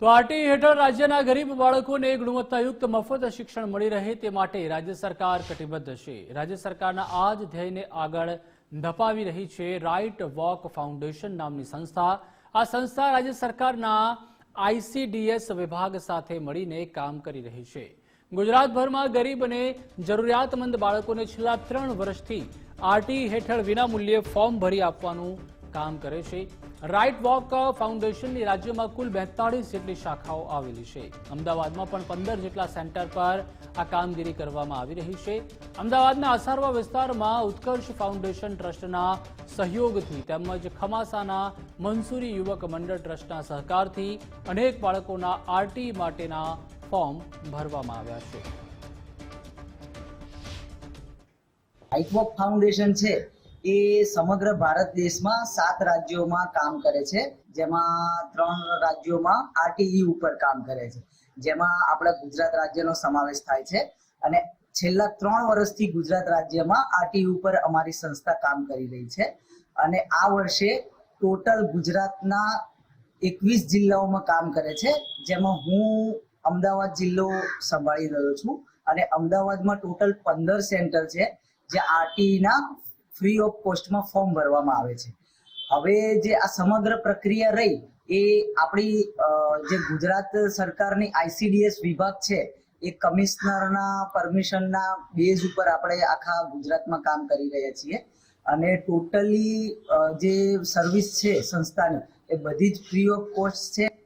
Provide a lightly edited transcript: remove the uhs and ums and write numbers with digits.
તો આરટી હેઠળ રાજ્યના ગરીબ બાળકોને ગુણવત્તાયુક્ત મફત શિક્ષણ મળી રહે તે માટે રાજ્ય સરકાર કટિબદ્ધ છે। રાજ્ય સરકારના આ જ ધ્યેયને આગળ ધપાવી રહી છે રાઇટ વોક ફાઉન્ડેશન નામની સંસ્થા। આ સંસ્થા રાજ્ય સરકારના આઈસીડીએસ વિભાગ સાથે મળીને કામ કરી રહી છે। ગુજરાતભરમાં ગરીબ અને જરૂરિયાતમંદ બાળકોને છેલ્લા 3 વર્ષથી આરટી હેઠળ વિનામૂલ્યે ફોર્મ ભરી આપવાનું કામ કરે છે। રાઇટ વોક ફાઉન્ડેશનની રાજ્યમાં કુલ 42 જેટલી શાખાઓ આવેલી છે। અમદાવાદમાં પણ 15 જેટલા સેન્ટર પર આ કામગીરી કરવામાં આવી રહી છે। અમદાવાદના આસારવા વિસ્તારમાં ઉત્કર્ષ ફાઉન્ડેશન ટ્રસ્ટના સહયોગથી તેમજ ખમાસાના મંસૂરી યુવક મંડળ ટ્રસ્ટના સહકારથી અનેક બાળકોના આરટી માટેના ફોર્મ ભરવામાં આવ્યા છે। રાઇટ વોક ફાઉન્ડેશન છે એ સમગ્ર ભારત દેશમાં 7 રાજ્યોમાં કામ કરે છે, જેમાં 3 રાજ્યોમાં આરટીઈ ઉપર કામ કરે છે, જેમાં આપણા ગુજરાત રાજ્યનો સમાવેશ થાય છે। અને છેલ્લા 3 વર્ષથી ગુજરાત રાજ્યમાં આરટીઈ ઉપર અમારી સંસ્થા કામ કરી રહી છે। અને આ વર્ષે ટોટલ ગુજરાતના 21 જિલ્લાઓમાં કામ કરે છે, જેમાં હું અમદાવાદ જિલ્લો સંભાળી રહ્યો છું। અને અમદાવાદમાં ટોટલ 15 સેન્ટર છે જે આરટીઈના ફ્રી ઓફ કોસ્ટમાં ફોર્મ ભરવામાં આવે છે। હવે જે આ સમગ્ર પ્રક્રિયા રહી એ આપણી જે ગુજરાત સરકારની આઈસીડીએસ વિભાગ છે એ કમિશનરના પરમિશનના બેઝ ઉપર આપણે આખા ગુજરાતમાં કામ કરી રહ્યા છીએ। અને ટોટલી જે સર્વિસ છે સંસ્થાની એ બધી જ ફ્રી ઓફ કોસ્ટ છે।